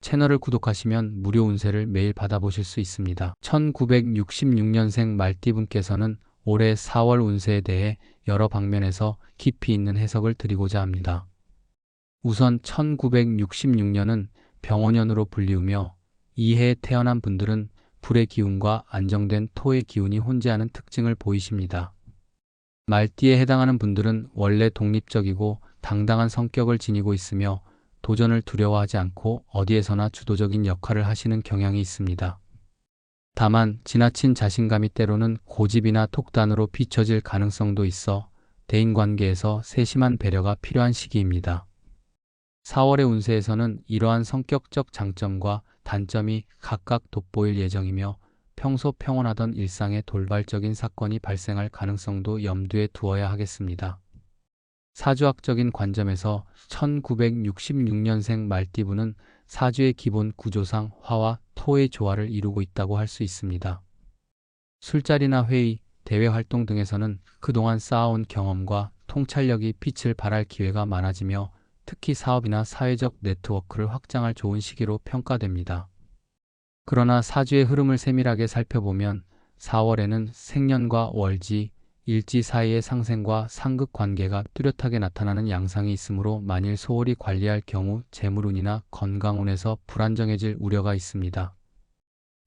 채널을 구독하시면 무료 운세를 매일 받아보실 수 있습니다. 1966년생 말띠분께서는 올해 4월 운세에 대해 여러 방면에서 깊이 있는 해석을 드리고자 합니다. 우선 1966년은 병원년으로 불리우며 이 해에 태어난 분들은 불의 기운과 안정된 토의 기운이 혼재하는 특징을 보이십니다. 말띠에 해당하는 분들은 원래 독립적이고 당당한 성격을 지니고 있으며 도전을 두려워하지 않고 어디에서나 주도적인 역할을 하시는 경향이 있습니다. 다만 지나친 자신감이 때로는 고집이나 독단으로 비춰질 가능성도 있어 대인관계에서 세심한 배려가 필요한 시기입니다. 4월의 운세에서는 이러한 성격적 장점과 단점이 각각 돋보일 예정이며 평소 평온하던 일상에 돌발적인 사건이 발생할 가능성도 염두에 두어야 하겠습니다. 사주학적인 관점에서 1966년생 말띠분은 사주의 기본 구조상 화와 토의 조화를 이루고 있다고 할 수 있습니다. 술자리나 회의, 대외 활동 등에서는 그동안 쌓아온 경험과 통찰력이 빛을 발할 기회가 많아지며 특히 사업이나 사회적 네트워크를 확장할 좋은 시기로 평가됩니다. 그러나 사주의 흐름을 세밀하게 살펴보면 4월에는 생년과 월지, 일지 사이의 상생과 상극 관계가 뚜렷하게 나타나는 양상이 있으므로 만일 소홀히 관리할 경우 재물운이나 건강운에서 불안정해질 우려가 있습니다.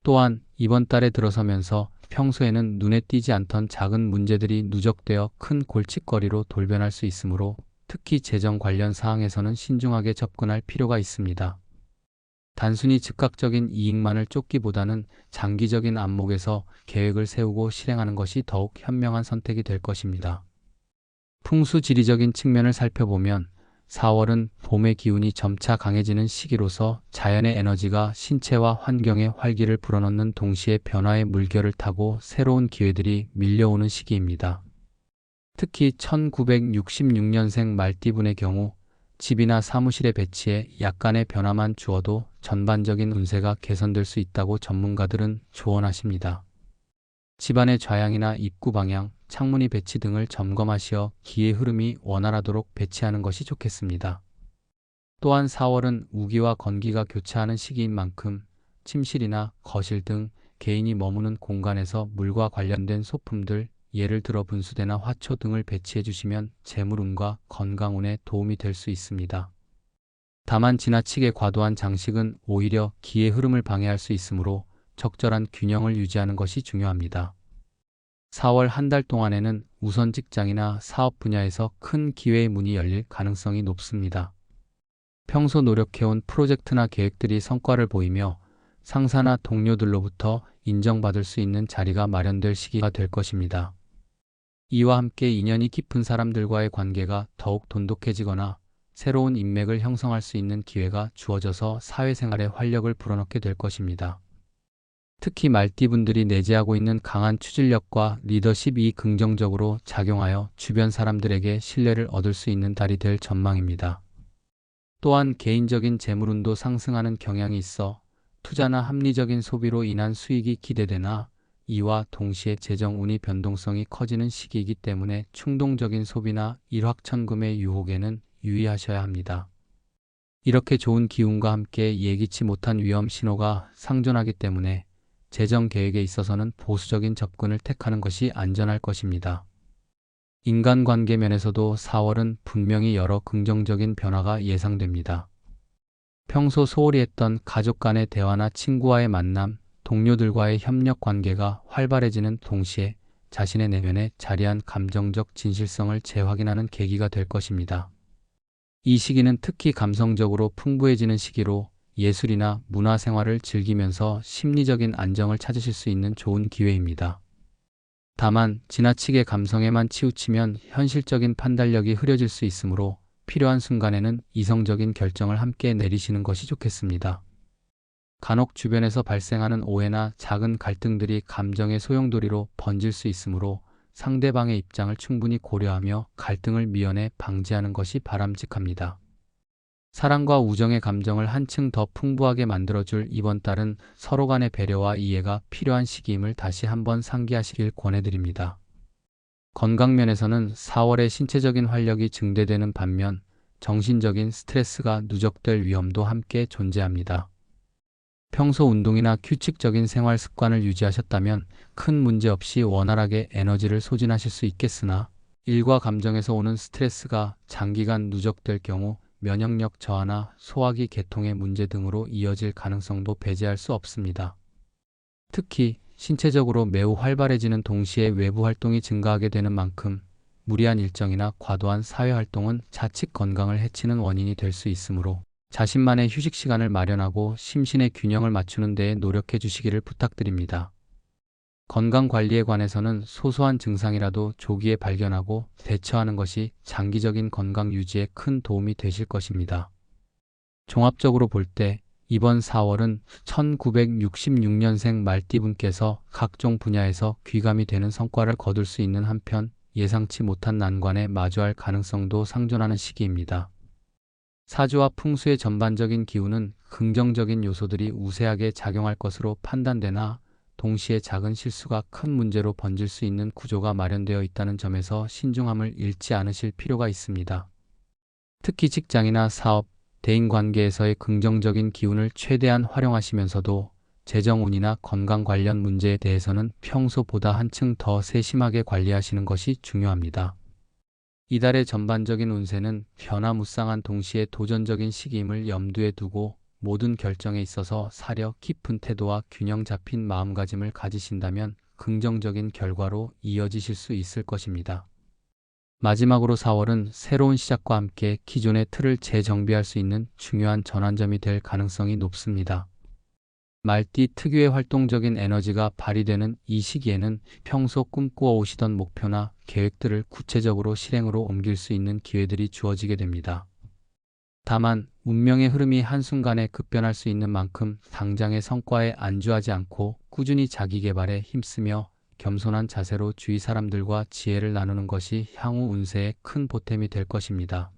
또한 이번 달에 들어서면서 평소에는 눈에 띄지 않던 작은 문제들이 누적되어 큰 골칫거리로 돌변할 수 있으므로 특히 재정 관련 사항에서는 신중하게 접근할 필요가 있습니다. 단순히 즉각적인 이익만을 쫓기보다는 장기적인 안목에서 계획을 세우고 실행하는 것이 더욱 현명한 선택이 될 것입니다. 풍수지리적인 측면을 살펴보면 4월은 봄의 기운이 점차 강해지는 시기로서 자연의 에너지가 신체와 환경에 활기를 불어넣는 동시에 변화의 물결을 타고 새로운 기회들이 밀려오는 시기입니다. 특히 1966년생 말띠분의 경우 집이나 사무실의 배치에 약간의 변화만 주어도 전반적인 운세가 개선될 수 있다고 전문가들은 조언하십니다. 집안의 좌향이나 입구 방향, 창문의 배치 등을 점검하시어 기의 흐름이 원활하도록 배치하는 것이 좋겠습니다. 또한 4월은 우기와 건기가 교차하는 시기인 만큼 침실이나 거실 등 개인이 머무는 공간에서 물과 관련된 소품들, 예를 들어 분수대나 화초 등을 배치해 주시면 재물운과 건강운에 도움이 될 수 있습니다. 다만 지나치게 과도한 장식은 오히려 기의 흐름을 방해할 수 있으므로 적절한 균형을 유지하는 것이 중요합니다. 4월 한 달 동안에는 우선 직장이나 사업 분야에서 큰 기회의 문이 열릴 가능성이 높습니다. 평소 노력해온 프로젝트나 계획들이 성과를 보이며 상사나 동료들로부터 인정받을 수 있는 자리가 마련될 시기가 될 것입니다. 이와 함께 인연이 깊은 사람들과의 관계가 더욱 돈독해지거나 새로운 인맥을 형성할 수 있는 기회가 주어져서 사회생활에 활력을 불어넣게 될 것입니다. 특히 말띠분들이 내재하고 있는 강한 추진력과 리더십이 긍정적으로 작용하여 주변 사람들에게 신뢰를 얻을 수 있는 달이 될 전망입니다. 또한 개인적인 재물운도 상승하는 경향이 있어 투자나 합리적인 소비로 인한 수익이 기대되나 이와 동시에 재정운이 변동성이 커지는 시기이기 때문에 충동적인 소비나 일확천금의 유혹에는 유의하셔야 합니다. 이렇게 좋은 기운과 함께 예기치 못한 위험 신호가 상존하기 때문에 재정 계획에 있어서는 보수적인 접근을 택하는 것이 안전할 것입니다. 인간관계 면에서도 4월은 분명히 여러 긍정적인 변화가 예상됩니다. 평소 소홀히 했던 가족 간의 대화나 친구와의 만남, 동료들과의 협력 관계가 활발해지는 동시에 자신의 내면에 자리한 감정적 진실성을 재확인하는 계기가 될 것입니다. 이 시기는 특히 감성적으로 풍부해지는 시기로 예술이나 문화생활을 즐기면서 심리적인 안정을 찾으실 수 있는 좋은 기회입니다. 다만 지나치게 감성에만 치우치면 현실적인 판단력이 흐려질 수 있으므로 필요한 순간에는 이성적인 결정을 함께 내리시는 것이 좋겠습니다. 간혹 주변에서 발생하는 오해나 작은 갈등들이 감정의 소용돌이로 번질 수 있으므로 상대방의 입장을 충분히 고려하며 갈등을 미연에 방지하는 것이 바람직합니다. 사랑과 우정의 감정을 한층 더 풍부하게 만들어줄 이번 달은 서로 간의 배려와 이해가 필요한 시기임을 다시 한번 상기하시길 권해드립니다. 건강면에서는 4월에 신체적인 활력이 증대되는 반면 정신적인 스트레스가 누적될 위험도 함께 존재합니다. 평소 운동이나 규칙적인 생활 습관을 유지하셨다면 큰 문제 없이 원활하게 에너지를 소진하실 수 있겠으나 일과 감정에서 오는 스트레스가 장기간 누적될 경우 면역력 저하나 소화기 계통의 문제 등으로 이어질 가능성도 배제할 수 없습니다. 특히 신체적으로 매우 활발해지는 동시에 외부 활동이 증가하게 되는 만큼 무리한 일정이나 과도한 사회활동은 자칫 건강을 해치는 원인이 될 수 있으므로 자신만의 휴식 시간을 마련하고 심신의 균형을 맞추는 데에 노력해 주시기를 부탁드립니다. 건강관리에 관해서는 소소한 증상이라도 조기에 발견하고 대처하는 것이 장기적인 건강 유지에 큰 도움이 되실 것입니다. 종합적으로 볼 때 이번 4월은 1966년생 말띠분께서 각종 분야에서 귀감이 되는 성과를 거둘 수 있는 한편 예상치 못한 난관에 마주할 가능성도 상존하는 시기입니다. 사주와 풍수의 전반적인 기운은 긍정적인 요소들이 우세하게 작용할 것으로 판단되나 동시에 작은 실수가 큰 문제로 번질 수 있는 구조가 마련되어 있다는 점에서 신중함을 잃지 않으실 필요가 있습니다. 특히 직장이나 사업, 대인관계에서의 긍정적인 기운을 최대한 활용하시면서도 재정운이나 건강 관련 문제에 대해서는 평소보다 한층 더 세심하게 관리하시는 것이 중요합니다. 이달의 전반적인 운세는 변화무쌍한 동시에 도전적인 시기임을 염두에 두고 모든 결정에 있어서 사려 깊은 태도와 균형 잡힌 마음가짐을 가지신다면 긍정적인 결과로 이어지실 수 있을 것입니다. 마지막으로 4월은 새로운 시작과 함께 기존의 틀을 재정비할 수 있는 중요한 전환점이 될 가능성이 높습니다. 말띠 특유의 활동적인 에너지가 발휘되는 이 시기에는 평소 꿈꾸어 오시던 목표나 계획들을 구체적으로 실행으로 옮길 수 있는 기회들이 주어지게 됩니다. 다만 운명의 흐름이 한순간에 급변할 수 있는 만큼 당장의 성과에 안주하지 않고 꾸준히 자기 개발에 힘쓰며 겸손한 자세로 주위 사람들과 지혜를 나누는 것이 향후 운세에 큰 보탬이 될 것입니다.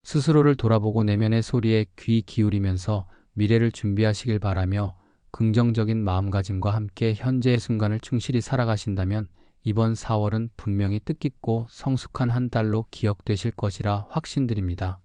스스로를 돌아보고 내면의 소리에 귀 기울이면서 미래를 준비하시길 바라며 긍정적인 마음가짐과 함께 현재의 순간을 충실히 살아가신다면 이번 4월은 분명히 뜻깊고 성숙한 한 달로 기억되실 것이라 확신드립니다.